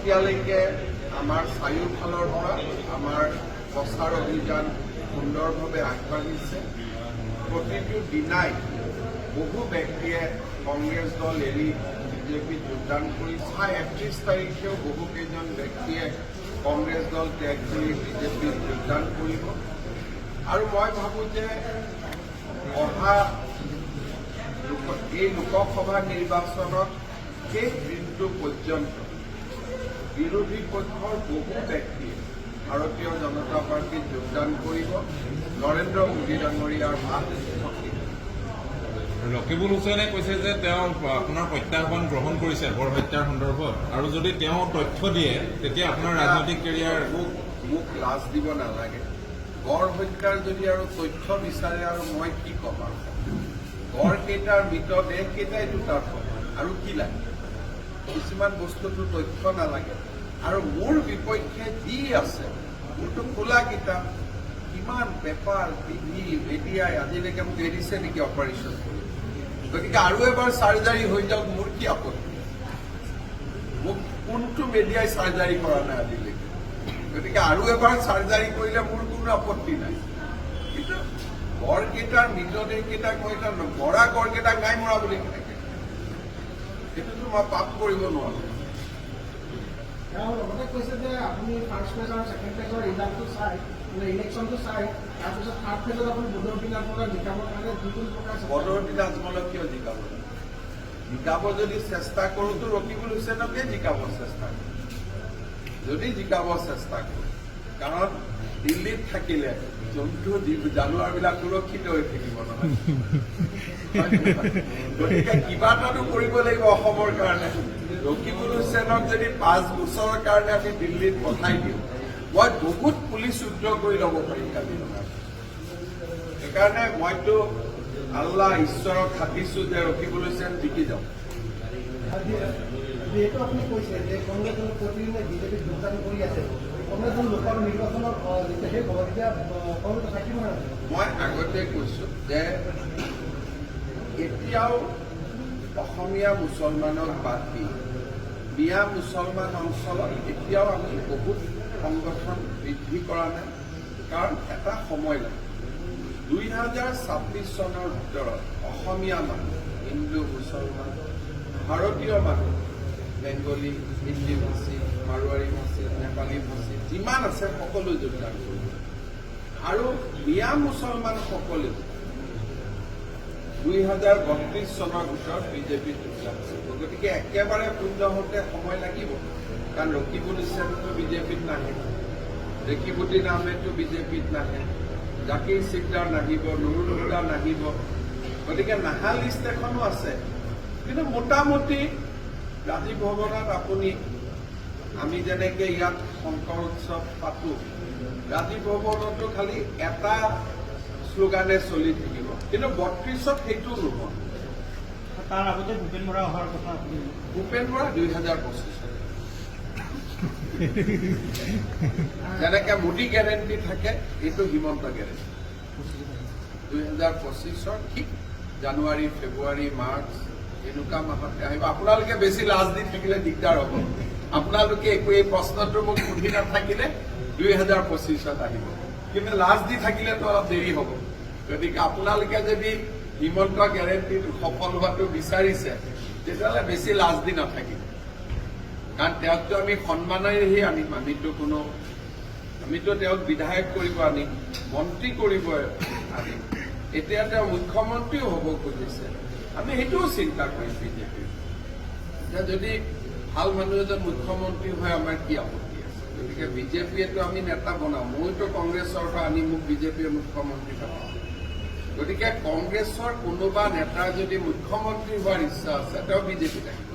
এতিয়ালৈকে আমাৰ চাৰিওফালৰ পৰা আমাৰ প্ৰচাৰ অভিযান সুন্দৰভাৱে আগবাঢ়িছে। প্ৰতিটো দিনাই বহু ব্যক্তিয়ে কংগ্ৰেছ দল এৰি বিজেপিত যোগদান কৰি 31 তাৰিখেও বহুকেইজন ব্যক্তিয়ে কংগ্ৰেছ দল ত্যাগ কৰি বিজেপিত যোগদান কৰিব। আৰু মই ভাবোঁ যে অহা এই লোকসভা নিৰ্বাচনত শেষ দিনটো পৰ্যন্ত বিৰোধী পক্ষৰ বহু ব্যক্তিয়ে ভাৰতীয় জনতা পাৰ্টীত যোগদান কৰিব। নৰেন্দ্ৰ মোদী ডাঙৰীয়াৰ মাত শক্তি। ৰকিবুল হুছেইনে কৈছে যে তেওঁ আপোনাৰ প্ৰত্যাহ্বান গ্ৰহণ কৰিছে বৰ হত্যাৰ সন্দৰ্ভত, আৰু যদি তেওঁ তথ্য দিয়ে তেতিয়া আপোনাৰ ৰাজনৈতিক কেৰিয়াৰ। মোক লাজ দিব নালাগে। গড় হত্যাৰ যদি আৰু তথ্য বিচাৰে আৰু মই কি ক'ম আৰু গড় কেইটাৰ মৃতদেহ কেইটাই দুটাৰ আৰু কি লাগে। কিছুমান বস্তুটো তথ্য নালাগে। আৰু মোৰ বিপক্ষে যি আছে মোৰতো খোলা কিতাপ, কিমান পেপাৰ টিভি মিডিয়াই আজিলৈকে মোক এৰিছে নেকি অপাৰেশ্যন কৰি। গতিকে আৰু এবাৰ চাৰ্জাৰী হৈ যাওক, মোৰ কি আপত্তি। মোক কোনটো মিডিয়াই চাৰ্জাৰী কৰা নাই আজিলৈকে। গতিকে আৰু এবাৰ চাৰ্জাৰী কৰিলে মোৰ কোনো আপত্তি নাই। কিন্তু গড়কেইটাৰ মৃতদেহকেইটাক মই এটা মৰা গড়কেইটাক নাই মৰা বুলি কেনেকে, সেইটোতো মই পাপ কৰিব নোৱাৰো। তেওঁ লগতে কৈছে যে আপুনি ফাৰ্ষ্ট ফেজ আৰু ছেকেণ্ড ফেজৰ ৰিজাল্টটো চাই, ইলেকশ্যনটো চাই, তাৰপিছত থাৰ্ড ফেজত আপুনি বদৰুদ্দিন আজমলক জিকাবৰ কাৰণে যিকোনো প্ৰকাৰ বদৰুদ্দিন আজমলক কিয় জিকাব? জিকাব যদি চেষ্টা কৰোঁতো ৰকিবুল হুছেইনকে জিকাব চেষ্টা কৰোঁ, যদি জিকাব চেষ্টা কৰোঁ। কাৰণ দিল্লীত থাকিলে জন্তু জানুৱাৰবিলাক সুৰক্ষিত হৈ থাকিব নহয়। গতিকে কিবা এটাটো কৰিব লাগিব অসমৰ কাৰণে। ৰকিবুল হুছেইনক যদি 5 বছৰৰ কাৰণে আমি দিল্লীত পঠাই দিওঁ, মই বহুত পুলিচ যুদ্ধ কৰি ল'ব পাৰিম কাজিৰঙাত। সেইকাৰণে মইতো আল্লাহ ঈশ্বৰক খাটিছো যে ৰকিবুল হুছেইন জিকি যাওক। যিহেতু আপুনি কৈছে যে কংগ্ৰেছ দল প্ৰতিদিনে বিজেপিত যোগদান কৰি আছে, কংগ্ৰেছ দল লোকৰ নিৰ্বাচনত যেতিয়া শেষ হ'ব তেতিয়া কংগ্ৰেছ থাকিব নহয়। মই আগতে কৈছো যে এতিয়াও অসমীয়া মুছলমানক বাদ দি মিয়া মুছলমান অঞ্চলত এতিয়াও আমি বহুত সংগঠন বৃদ্ধি কৰা নাই। কাৰণ এটা সময় লাগে। 2026 চনৰ ভিতৰত অসমীয়া মানুহ, হিন্দু মুছলমান, ভাৰতীয় মানুহ, বেংগলী, হিন্দী ভাষী, মাৰোৱাৰী ভাষী, নেপালী ভাষী যিমান আছে সকলো যোগদান কৰিব। আৰু মিয়া মুছলমানসকলেও 2032 চনৰ ভিতৰত বিজেপিত যোগদান কৰিব। গতিকে একেবাৰে পূৰ্ণ হওঁতে সময় লাগিব। কাৰণ ৰকিবুল হুছেইনটো বিজেপিত নাহে, ৰেকিবুদ্দিন আহমেদটো বিজেপিত নাহে, জাকিৰ সিকদাৰ নাহিব, নুৰুল হুদা নাহিব। গতিকে নাহা লিষ্ট এখনো আছে। কিন্তু মোটামুটি ৰাজীৱ ভৱনত আপুনি আমি যেনেকে ইয়াত শংকৰ উৎসৱ পাতো, ৰাজীৱ ভৱনতো খালি এটা শ্লোগানে চলি থাকিব। কিন্তু 32ত সেইটো নহয়। তাৰ আগতে ভূপেন বৰা অহাৰ কথা। ভূপেন বৰা 2025 যেনেকে মোদী গেৰেণ্টি থাকে, এইটো হিমন্ত গেৰেণ্টি। 2025 ঠিক জানুৱাৰী, ফেব্ৰুৱাৰী, মাৰ্চ এনেকুৱা মাহতে আহিব। আপোনালোকে বেছি লাজ দি থাকিলে দিগদাৰ হ'ব। আপোনালোকে একো এই প্ৰশ্নটো মোক সুধি নাথাকিলে 2025ত আহিব। কিন্তু লাজ দি থাকিলেতো অলপ দেৰি হ'ব। গতিকে আপোনালোকে যদি হিমন্ত গেৰেণ্টিটো সফল হোৱাটো বিচাৰিছে, তেতিয়াহ'লে বেছি লাজ দি নাথাকিব। কাৰণ তেওঁকতো আমি সন্মানেৰেহে আনিম। আমিতো তেওঁক বিধায়ক কৰিব আনিম, মন্ত্ৰী কৰিব আনিম। এতিয়া তেওঁ মুখ্যমন্ত্ৰীও হ'ব খুজিছে, আমি সেইটোও চিন্তা কৰিম বিজেপিৰ। এতিয়া যদি ভাল মানুহ এজন মুখ্যমন্ত্ৰী হয় আমাৰ কি আপত্তি আছে। গতিকে বিজেপিয়েতো আমি নেতা বনাওঁ। মইতো কংগ্ৰেছৰ পৰা আনি মোক বিজেপিয়ে মুখ্যমন্ত্ৰী বনাওঁ। গতিকে কংগ্ৰেছৰ কোনোবা নেতাৰ যদি মুখ্যমন্ত্ৰী হোৱাৰ ইচ্ছা আছে, তেওঁ বিজেপিত আহিব।